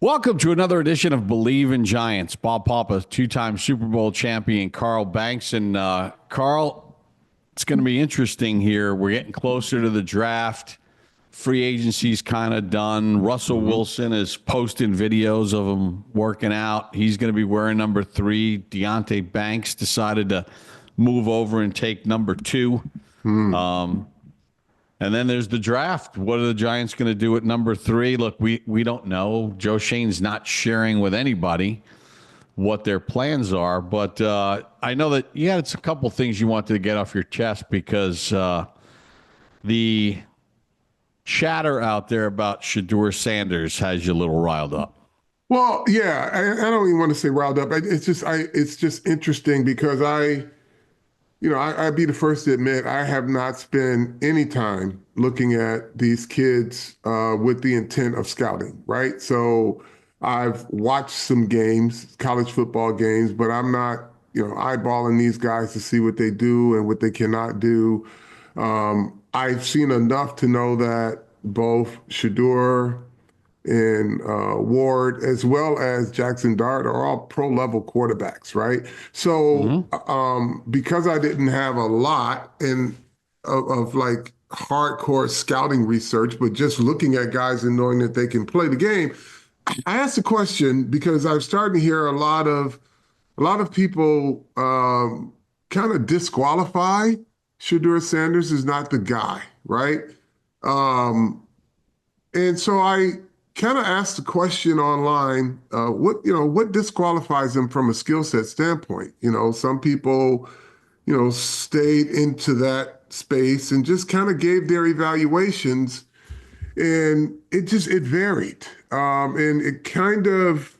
Welcome to another edition of Bleav in Giants. Bob Papa, two-time Super Bowl champion Carl Banks. And Carl, it's going to be interesting here. We're getting closer to the draft. Free agency's kind of done. Russell Wilson is posting videos of him working out. He's going to be wearing number 3. Deonte Banks decided to move over and take number 2. And then there's the draft. What are the Giants going to do at number 3? Look, we don't know. Joe Shane's not sharing with anybody what their plans are, but I know that you had a couple things you wanted to get off your chest because the chatter out there about Shedeur Sanders has you a little riled up. Well, yeah, I don't even want to say riled up. It's just interesting because I'd be the first to admit I have not spent any time looking at these kids with the intent of scouting, right? So I've watched some games, college football games, but I'm not, eyeballing these guys to see what they do and what they cannot do. I've seen enough to know that both Shedeur and Ward, as well as Jaxson Dart, are all pro-level quarterbacks, right? So because I didn't have a lot of like hardcore scouting research, but just looking at guys and knowing that they can play the game, I asked a question because I've started to hear a lot of people kind of disqualify Shedeur Sanders is not the guy, right? And so I kind of asked the question online, what disqualifies him from a skill set standpoint? Some people, stayed into that space and just kind of gave their evaluations, and it varied, and it kind of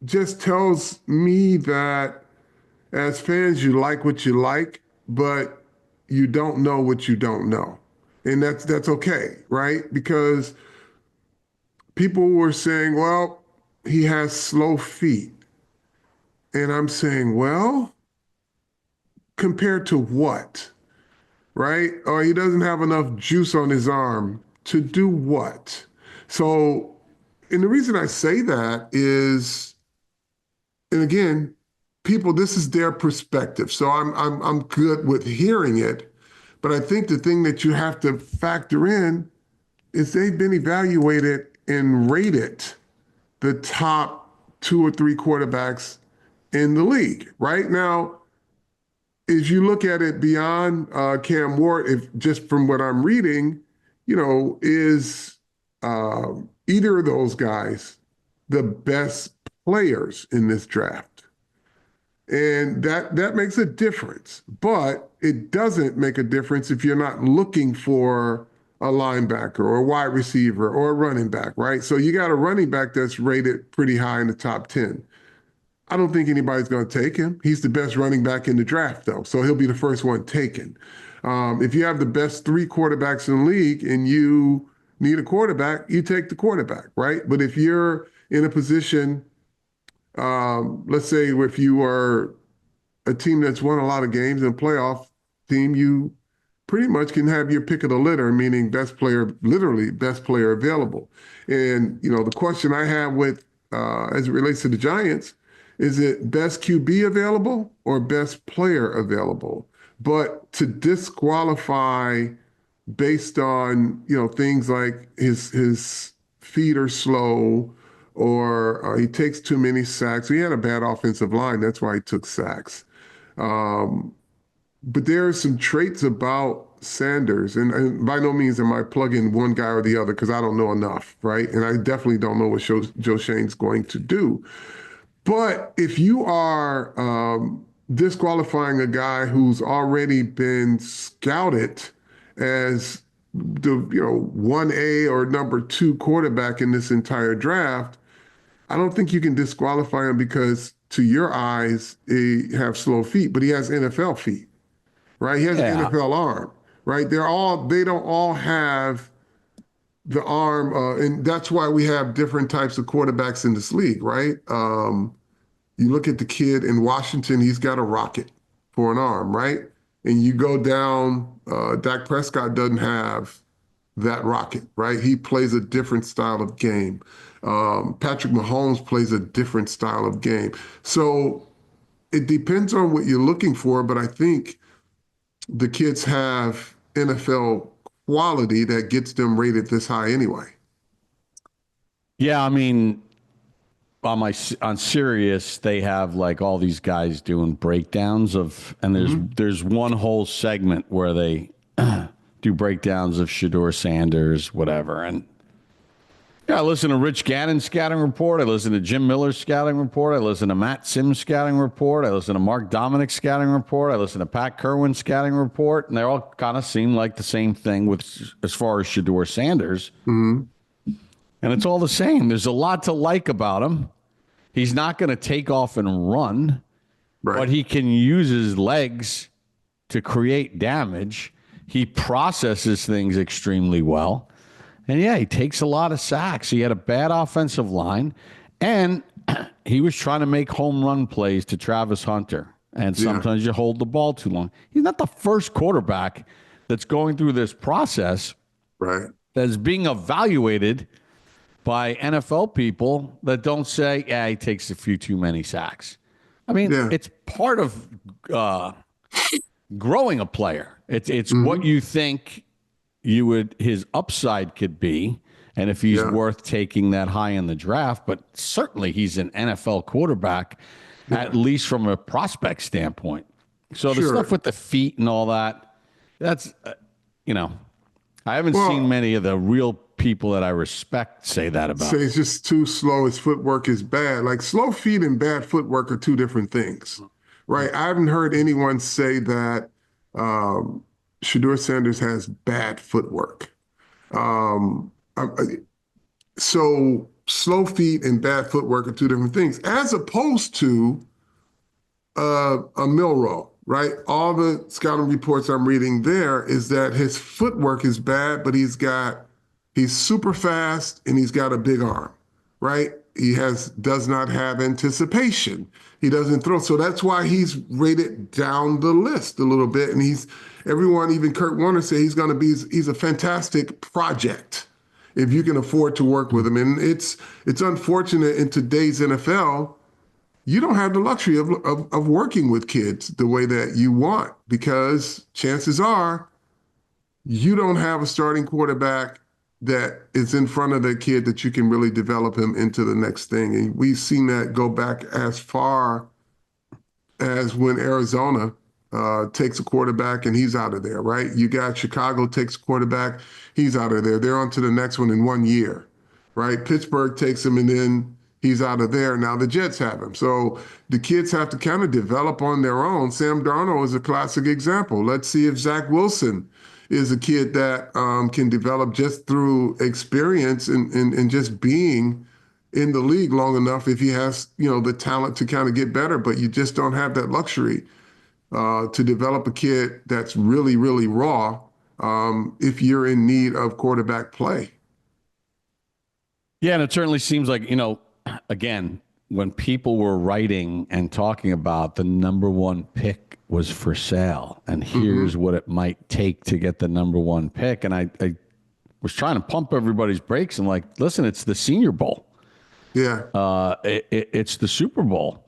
just tells me that as fans, you like what you like, but you don't know what you don't know, and that's okay, right? Because people were saying, well, he has slow feet. And I'm saying, well, compared to what? Right? Or he doesn't have enough juice on his arm to do what? So, and the reason I say that is, and again, people, this is their perspective. So I'm good with hearing it. But I think the thing that you have to factor in is they've been evaluated and rated the top 2 or 3 quarterbacks in the league. Right now, as you look at it beyond Cam Ward, if just from what I'm reading, is either of those guys the best players in this draft? And that makes a difference. But it doesn't make a difference if you're not looking for a linebacker or a wide receiver or a running back, right? So you got a running back that's rated pretty high in the top 10. I don't think anybody's going to take him. He's the best running back in the draft, though, so he'll be the first one taken. If you have the best 3 quarterbacks in the league and you need a quarterback, you take the quarterback, right? But if you're in a position, let's say if you are a team that's won a lot of games and playoff team, you pretty much can have your pick of the litter, meaning best player, literally best player available. And, the question I have with, as it relates to the Giants, is it best QB available or best player available? But to disqualify based on, things like his feet are slow or he takes too many sacks. He had a bad offensive line. That's why he took sacks. Um, but there are some traits about Sanders, and by no means am I plugging one guy or the other because I don't know enough, right? And I definitely don't know what Joe Shane's going to do. But if you are disqualifying a guy who's already been scouted as the 1A or number 2 quarterback in this entire draft, I don't think you can disqualify him because to your eyes, he have slow feet, but he has NFL feet, right? He has an Yeah. NFL arm, right? They don't all have the arm, and that's why we have different types of quarterbacks in this league, right? You look at the kid in Washington, he's got a rocket for an arm, right? And you go down, Dak Prescott doesn't have that rocket, right? He plays a different style of game. Patrick Mahomes plays a different style of game. So it depends on what you're looking for, but I think the kids have NFL quality that gets them rated this high anyway. Yeah, I mean, on Sirius, they have like all these guys doing breakdowns of, and Hmm. there's one whole segment where they do breakdowns of Shedeur Sanders, whatever. And yeah, I listen to Rich Gannon's scouting report. I listen to Jim Miller's scouting report. I listen to Matt Sims' scouting report. I listen to Mark Dominic's scouting report. I listen to Pat Kerwin's scouting report, and they all kind of seem like the same thing with as far as Shedeur Sanders. Hmm. And it's all the same. There's a lot to like about him. He's not going to take off and run, Right. but he can use his legs to create damage. He processes things extremely well. And yeah, he takes a lot of sacks. He had a bad offensive line, and he was trying to make home run plays to Travis Hunter. And Yeah. sometimes you hold the ball too long. He's not the first quarterback that's going through this process Right. that's being evaluated by NFL people that don't say, yeah, he takes a few too many sacks. I mean, Yeah. it's part of uh, growing a player. It's what Hmm. you think his upside could be, and if he's Yeah. worth taking that high in the draft. But certainly, he's an NFL quarterback, at Yeah. least from a prospect standpoint. So the stuff Sure. with the feet and all that, that's you know, I haven't seen Well, many of the real people that I respect say that say about him. it's just too slow. His footwork is bad. Like slow feet and bad footwork are two different things, right? I haven't heard anyone say that Shedeur Sanders has bad footwork. Um, so slow feet and bad footwork are two different things, as opposed to a Milrow, right? All the scouting reports I'm reading there is that his footwork is bad, but he's super fast and he's got a big arm, right? He does not have anticipation. He doesn't throw. So that's why he's rated down the list a little bit. And everyone, even Kurt Warner, say he's a fantastic project if you can afford to work with him. And it's unfortunate in today's NFL you don't have the luxury of working with kids the way that you want because chances are you don't have a starting quarterback that is in front of the kid that you can really develop him into the next thing. And we've seen that go back as far as when Arizona takes a quarterback and he's out of there, right? You got Chicago takes a quarterback, he's out of there. They're on to the next one in 1 year, right? Pittsburgh takes him and then he's out of there. Now the Jets have him. So the kids have to kind of develop on their own. Sam Darnold is a classic example. Let's see if Zach Wilson is a kid that can develop just through experience and just being in the league long enough if he has, the talent to kind of get better, but you just don't have that luxury to develop a kid that's really, really raw if you're in need of quarterback play. Yeah, and it certainly seems like, again, when people were writing and talking about the number one pick was for sale, and Hmm. here's what it might take to get the number one pick. And I was trying to pump everybody's brakes and like, listen, it's the Senior Bowl. Yeah. It's the Super Bowl.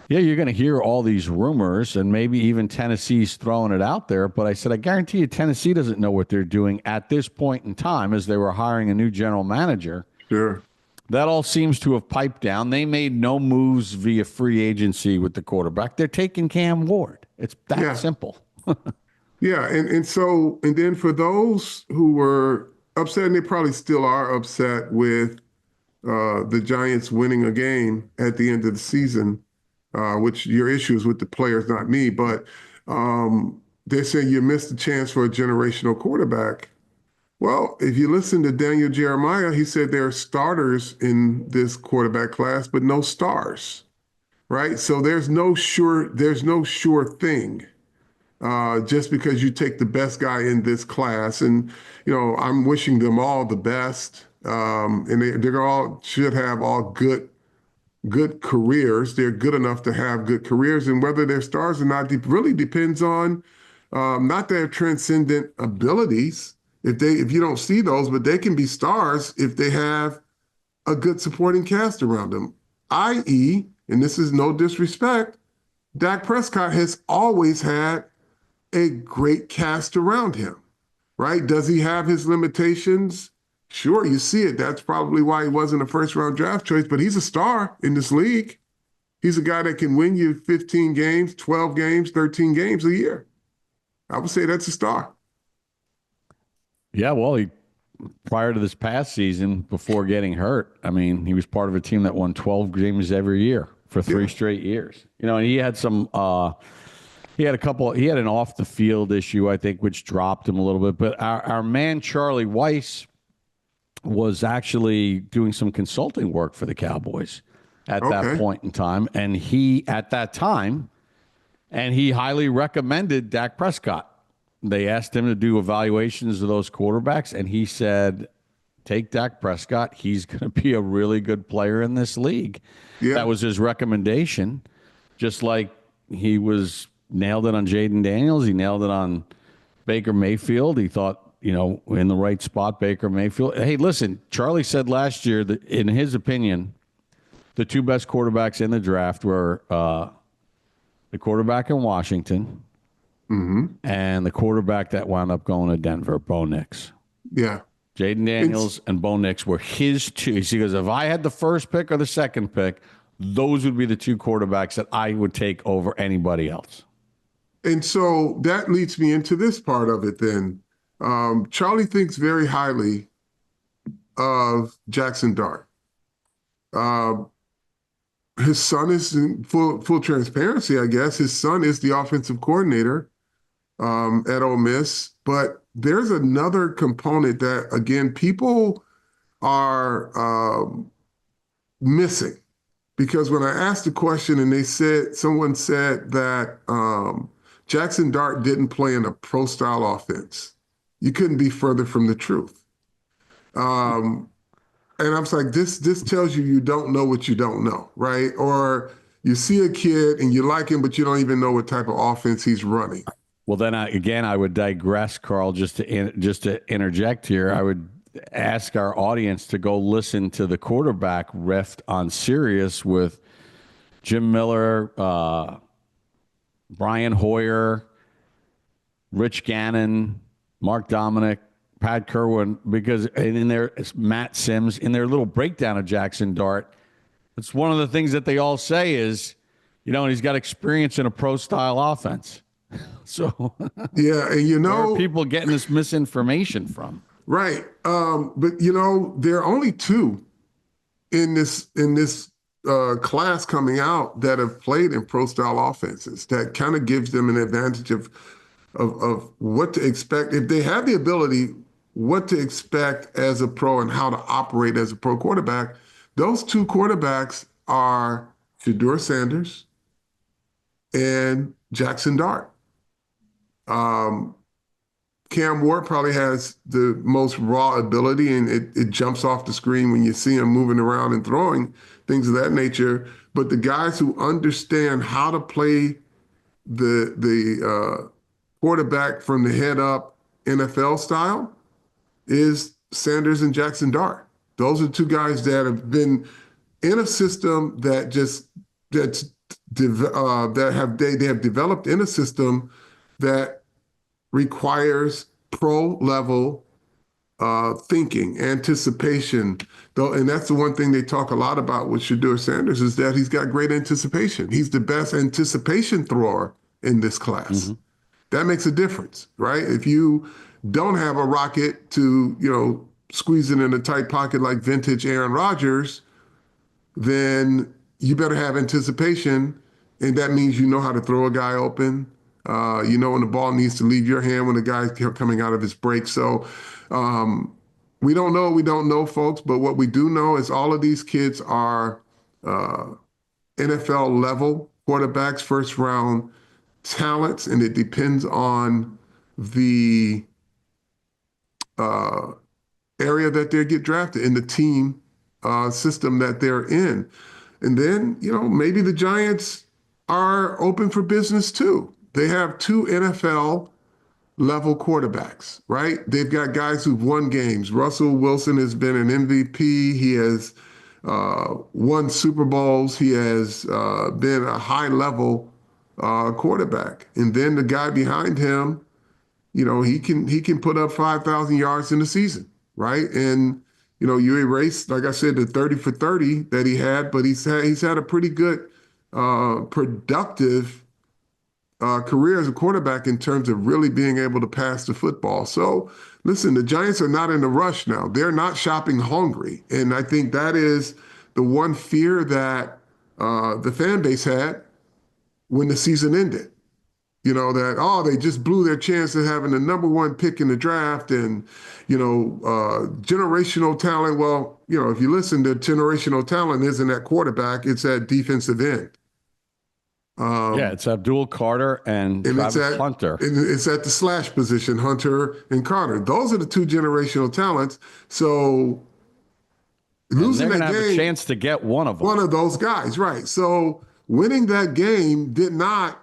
Yeah, you're going to hear all these rumors, and maybe even Tennessee's throwing it out there. But I said, I guarantee you, Tennessee doesn't know what they're doing at this point in time as they were hiring a new general manager. Sure. That all seems to have piped down. They made no moves via free agency with the quarterback. They're taking Cam Ward. It's that Yeah. simple. Yeah. And then for those who were upset, and they probably still are upset with the Giants winning a game at the end of the season, which your issue is with the players, not me, but they're saying you missed the chance for a generational quarterback. Well, if you listen to Daniel Jeremiah, he said there are starters in this quarterback class, but no stars, right? So there's no sure thing just because you take the best guy in this class. And, I'm wishing them all the best. And they all should have all good careers. They're good enough to have good careers. And whether they're stars or not really depends on not their transcendent abilities. if you don't see those, but they can be stars if they have a good supporting cast around them. I.e., and this is no disrespect, Dak Prescott has always had a great cast around him, right? Does he have his limitations? Sure, you see it. That's probably why he wasn't a first round draft choice, but he's a star in this league. He's a guy that can win you 15 games, 12 games, 13 games a year. I would say that's a star. Yeah, well, prior to this past season, before getting hurt, I mean, he was part of a team that won 12 games every year for three Yeah. straight years. And he had some he had an off the field issue, I think, which dropped him a little bit. But our man Charlie Weiss was actually doing some consulting work for the Cowboys at that Okay. point in time. And he highly recommended Dak Prescott. They asked him to do evaluations of those quarterbacks, and he said, take Dak Prescott. He's going to be a really good player in this league. That Yeah. was his recommendation, just like he was nailed it on Jaden Daniels. He nailed it on Baker Mayfield. He thought, in the right spot, Baker Mayfield. Hey, listen, Charlie said last year that, in his opinion, the two best quarterbacks in the draft were the quarterback in Washington and the quarterback that wound up going to Denver, Bo Nix. Yeah. Jaden Daniels and Bo Nix were his two. He goes, if I had the first pick or the second pick, those would be the two quarterbacks that I would take over anybody else. And so that leads me into this part of it then. Charlie thinks very highly of Jaxson Dart. Uh, his son is in full transparency, I guess. His son is the offensive coordinator at Ole Miss. But there's another component that, again, people are missing. Because when I asked the question and someone said that Jaxson Dart didn't play in a pro style offense, you couldn't be further from the truth. And I was like, this tells you don't know what you don't know, right? Or you see a kid and you like him, but you don't even know what type of offense he's running. Well, then I would digress, Carl, just to interject here. I would ask our audience to go listen to the quarterback rift on Sirius with Jim Miller, Brian Hoyer, Rich Gannon, Mark Dominic, Pat Kerwin, because in their Matt Sims, in their little breakdown of Jaxson Dart, it's one of the things that they all say is, and he's got experience in a pro style offense. So Yeah, and where are people getting this misinformation from? right. But there are only two in this class coming out that have played in pro style offenses. That kind of gives them an advantage of what to expect if they have the ability, what to expect as a pro and how to operate as a pro quarterback. Those two quarterbacks are Shedeur Sanders and Jaxson Dart. Cam Ward probably has the most raw ability, and it jumps off the screen when you see him moving around and throwing things of that nature. But the guys who understand how to play the quarterback from the head up NFL style is Sanders and Jaxson Dart. Those are two guys that have been in a system they have developed in a system that requires pro level thinking, anticipation. Though, and that's the one thing they talk a lot about with Shedeur Sanders is that he's got great anticipation. He's the best anticipation thrower in this class. Mm-hmm. That makes a difference, right? If you don't have a rocket to, squeeze it in a tight pocket like vintage Aaron Rodgers, then you better have anticipation. And that means you know how to throw a guy open. When the ball needs to leave your hand when the guy's coming out of his break. So we don't know, folks. But what we do know is all of these kids are NFL level quarterbacks, first round talents, and it depends on the area that they get drafted in the team system that they're in. And then, maybe the Giants are open for business too. They have two NFL level quarterbacks, right? They've got guys who've won games. Russell Wilson has been an MVP. He has won Super Bowls. He has been a high level quarterback. And then the guy behind him, he can put up 5,000 yards in the season, right? And you erase, like I said, the 30 for 30 that he had, but he's had a pretty good productive career as a quarterback in terms of really being able to pass the football. So, listen, the Giants are not in a rush now. They're not shopping hungry. And I think that is the one fear that the fan base had when the season ended. That, oh, they just blew their chance of having the number one pick in the draft and, generational talent. Well, if you listen to generational talent isn't at quarterback, it's at defensive end. Yeah, it's Abdul Carter and And it's Travis at Hunter. and it's at the slash position, Hunter and Carter. Those are the two generational talents. So And they're losing going that to have a game, chance to get one of them. one of those guys, right? So winning that game did not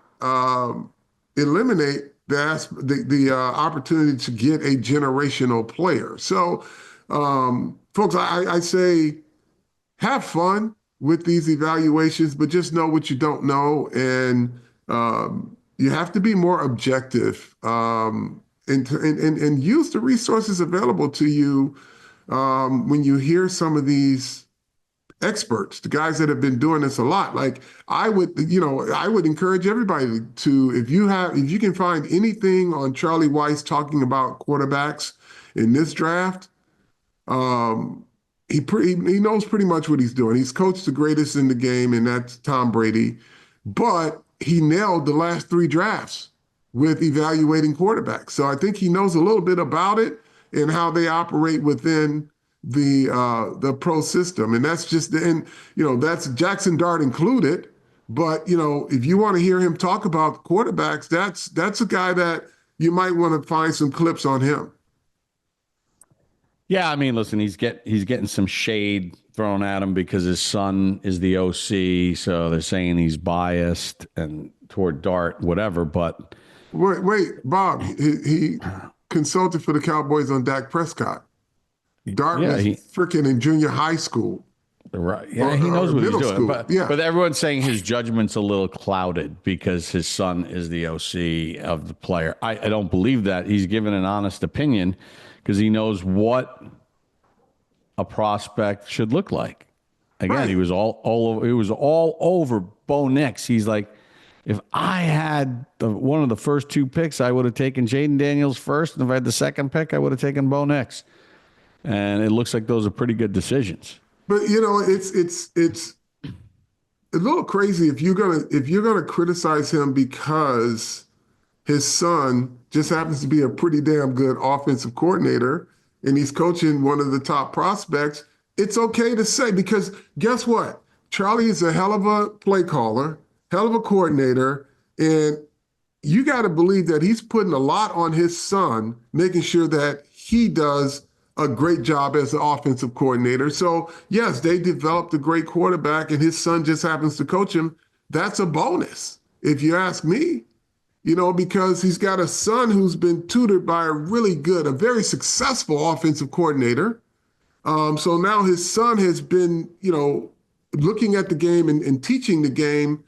eliminate the opportunity to get a generational player. So, folks, I say have fun with these evaluations, but just know what you don't know. And you have to be more objective and use the resources available to you when you hear some of these experts, the guys that have been doing this a lot. Like I would encourage everybody to, if you can find anything on Charlie Weiss talking about quarterbacks in this draft, um, he knows pretty much what he's doing. He's coached the greatest in the game, and that's Tom Brady. But he nailed the last three drafts with evaluating quarterbacks. So I think he knows a little bit about it and how they operate within the pro system. And that's that's Jaxson Dart included. But if you want to hear him talk about quarterbacks, that's a guy that you might want to find some clips on him. Yeah, I mean, listen, he's getting some shade thrown at him because his son is the OC, so they're saying he's biased and toward Dart, whatever. But Wait, Bob, he consulted for the Cowboys on Dak Prescott. Dart yeah, was he freaking in junior high school right. Yeah, or, he knows or what he's middle doing. school. But Yeah, but everyone's saying his judgment's a little clouded because his son is the OC of the player. I don't believe that. He's given an honest opinion because he knows what a prospect should look like. Again, he right. was all over. He was all over Bo Nix. He's like, if I had one of the first two picks, I would have taken Jaden Daniels first, and if I had the second pick, I would have taken Bo Nix. And it looks like those are pretty good decisions. But it's a little crazy if you're gonna criticize him because his son just happens to be a pretty damn good offensive coordinator and he's coaching one of the top prospects. It's okay to say because guess what? Charlie is a hell of a play caller, hell of a coordinator, and you got to believe that he's putting a lot on his son, making sure that he does a great job as an offensive coordinator. So, yes, they developed a great quarterback, and his son just happens to coach him. That's a bonus, if you ask me, because he's got a son who's been tutored by a very successful offensive coordinator. So now his son has been, looking at the game and teaching the game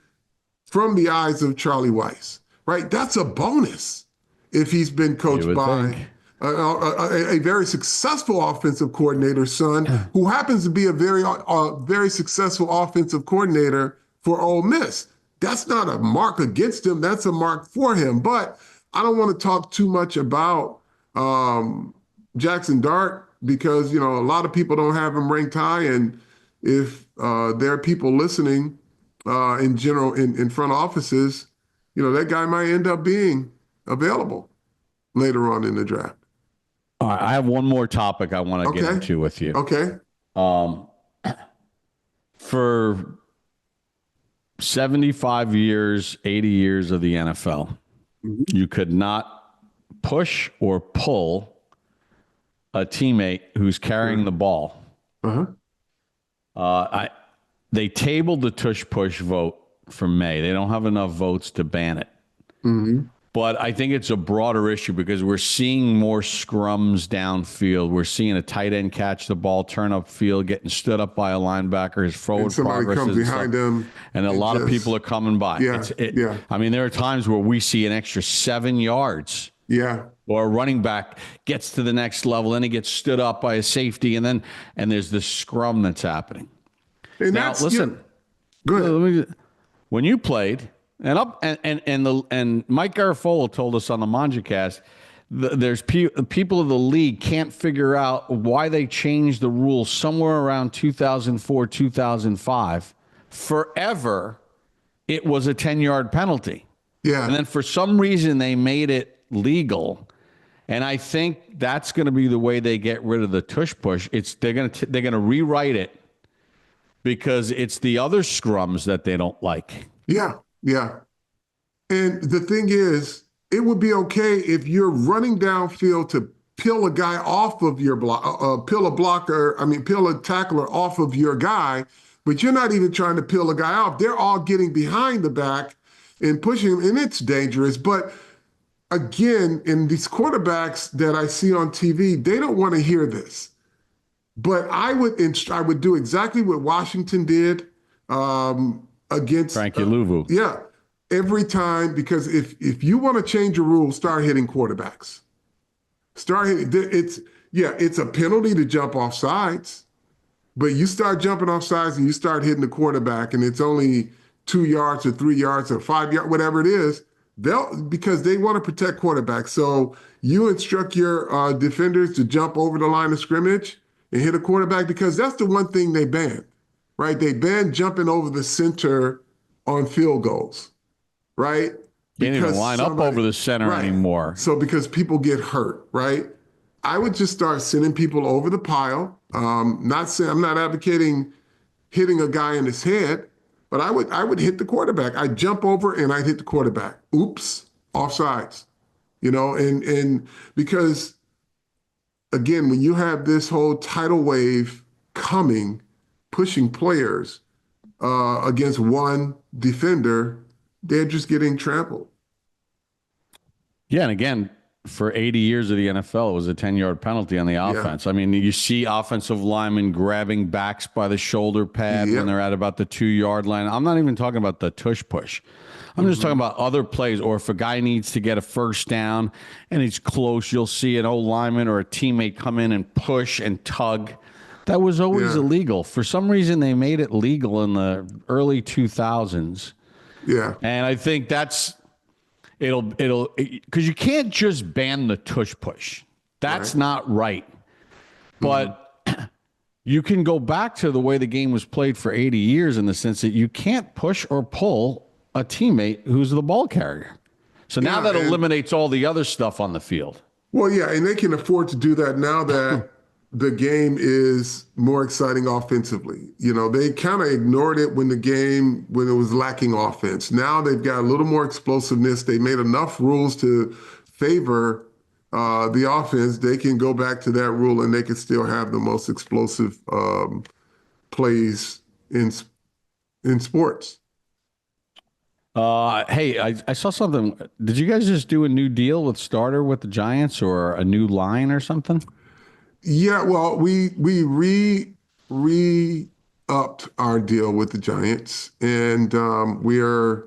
from the eyes of Charlie Weiss, right? That's a bonus if he's been You coached would by think. a very successful offensive coordinator's son who happens to be a very successful offensive coordinator for Ole Miss. That's not a mark against him. That's a mark for him. But I don't want to talk too much about Jaxson Dart because, a lot of people don't have him ranked high. And if there are people listening in general in front offices, that guy might end up being available later on in the draft. All right, I have one more topic I want to get Okay. into with you. Okay. For 75 years, 80 years of the NFL, you could not push or pull a teammate who's carrying the ball. Uh-huh. They tabled the tush push vote for May. They don't have enough votes to ban it. Mm-hmm. But I think it's a broader issue because we're seeing more scrums downfield. We're seeing a tight end catch the ball, turn upfield, getting stood up by a linebacker. His And forward somebody progress comes isn't stuff. behind them And a and lot of people just, are coming by. yeah, yeah, I mean, there are times where we see an extra 7 yards, yeah. or a running back gets to the next level, then he gets stood up by a safety, and there's this scrum that's happening. And Now, that's, yeah. listen, Go ahead. when you played, and Mike Garafolo told us on the ManjaCast, there's people of the league can't figure out why they changed the rule somewhere around 2004, 2005. Forever, it was a 10-yard penalty. And Yeah. then for some reason, they made it legal. And I think that's going to be the way they get rid of the tush push. They're going to rewrite it because it's the other scrums that they don't like. Yeah. Yeah. And the thing is, it would be okay if you're running downfield to peel a guy off of your block, peel a tackler off of your guy, but you're not even trying to peel a guy off. They're all getting behind the back and pushing him, and it's dangerous. But again, in these quarterbacks that I see on TV, they don't want to hear this. But I would do exactly what Washington did against Frankie Louvu. Yeah, every time, because if you want to change a rule, start hitting quarterbacks. Start hitting. It's a penalty to jump off sides, but you start jumping off sides and you start hitting the quarterback, and it's only 2 yards or 3 yards or 5 yards, whatever it is. Because they want to protect quarterbacks. So you instruct your defenders to jump over the line of scrimmage and hit a quarterback, because that's the one thing they banned, right? They banned jumping over the center on field goals, right? Can't even line up over the center anymore. So because people get hurt, right? I would just start sending people over the pile. I'm not advocating hitting a guy in his head, but I would hit the quarterback. I'd jump over and I'd hit the quarterback. Oops, offsides. And because again, when you have this whole tidal wave coming, pushing players against one defender, they're just getting trampled. Yeah, and again, for 80 years of the NFL, it was a 10-yard penalty on the offense. I mean, you see offensive linemen grabbing backs by the shoulder pad when they're at about the 2-yard line. I'm not even talking about the tush push. I'm just talking about other plays, or if a guy needs to get a first down and he's close, you'll see an old lineman or a teammate come in and push and tug. That was always illegal. For some reason, they made it legal in the early 2000s. Yeah. And I think it'll because you can't just ban the tush push. That's not right. But you can go back to the way the game was played for 80 years in the sense that you can't push or pull a teammate who's the ball carrier. So now that eliminates all the other stuff on the field. Well, yeah, and they can afford to do that now that the game is more exciting offensively. They kind of ignored it when it was lacking offense. Now they've got a little more explosiveness. They made enough rules to favor the offense. They can go back to that rule and they can still have the most explosive plays in sports. Hey, I saw something. Did you guys just do a new deal with Starter with the Giants, or a new line or something? Yeah, well, we re-upped our deal with the Giants, and we are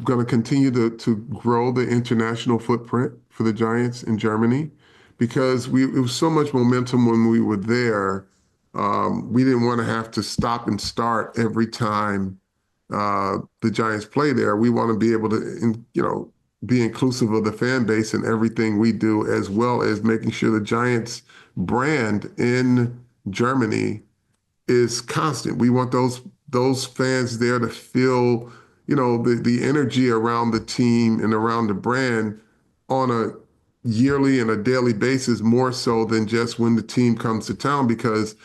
going to continue to grow the international footprint for the Giants in Germany, because it was so much momentum when we were there. We didn't want to have to stop and start every time the Giants play there. We want to be able to, be inclusive of the fan base in everything we do, as well as making sure the Giants brand in Germany is constant. We want those fans there to feel, the energy around the team and around the brand on a yearly and a daily basis, more so than just when the team comes to town. Because,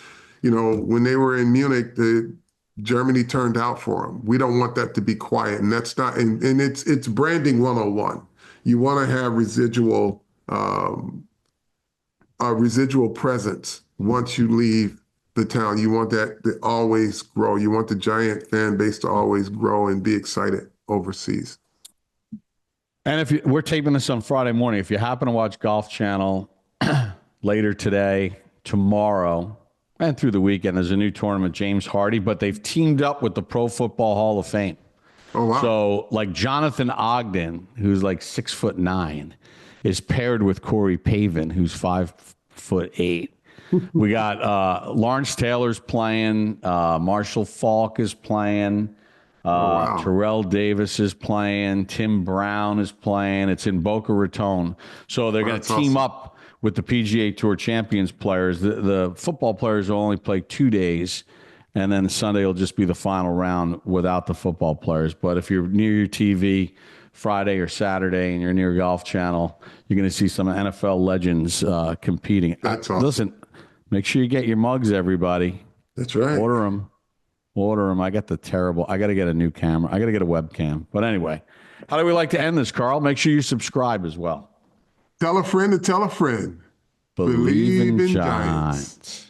when they were in Munich, Germany turned out for them. We don't want that to be quiet, and that's not. And it's branding 101. You want to have residual presence once you leave the town. You want that to always grow. You want the Giant fan base to always grow and be excited overseas. And if we're taping this on Friday morning, if you happen to watch Golf Channel later today, tomorrow, and through the weekend, there's a new tournament, James Hardy, but they've teamed up with the Pro Football Hall of Fame. Oh, wow. So, like Jonathan Ogden, who's like 6'9", is paired with Corey Pavin, who's 5'8". We got Lawrence Taylor's playing, Marshall Falk is playing, wow. Terrell Davis is playing, Tim Brown is playing. It's in Boca Raton. So they're going to team up with the PGA Tour Champions players. The football players will only play 2 days, and then Sunday will just be the final round without the football players. But if you're near your TV Friday or Saturday and you're near Golf Channel, you're going to see some NFL legends competing. That's awesome. Listen, make sure you get your mugs, everybody. That's right. Order them. I got I got to get a new camera. I got to get a webcam. But anyway, how do we like to end this, Carl? Make sure you subscribe as well. Tell a friend to tell a friend. Bleav in Giants.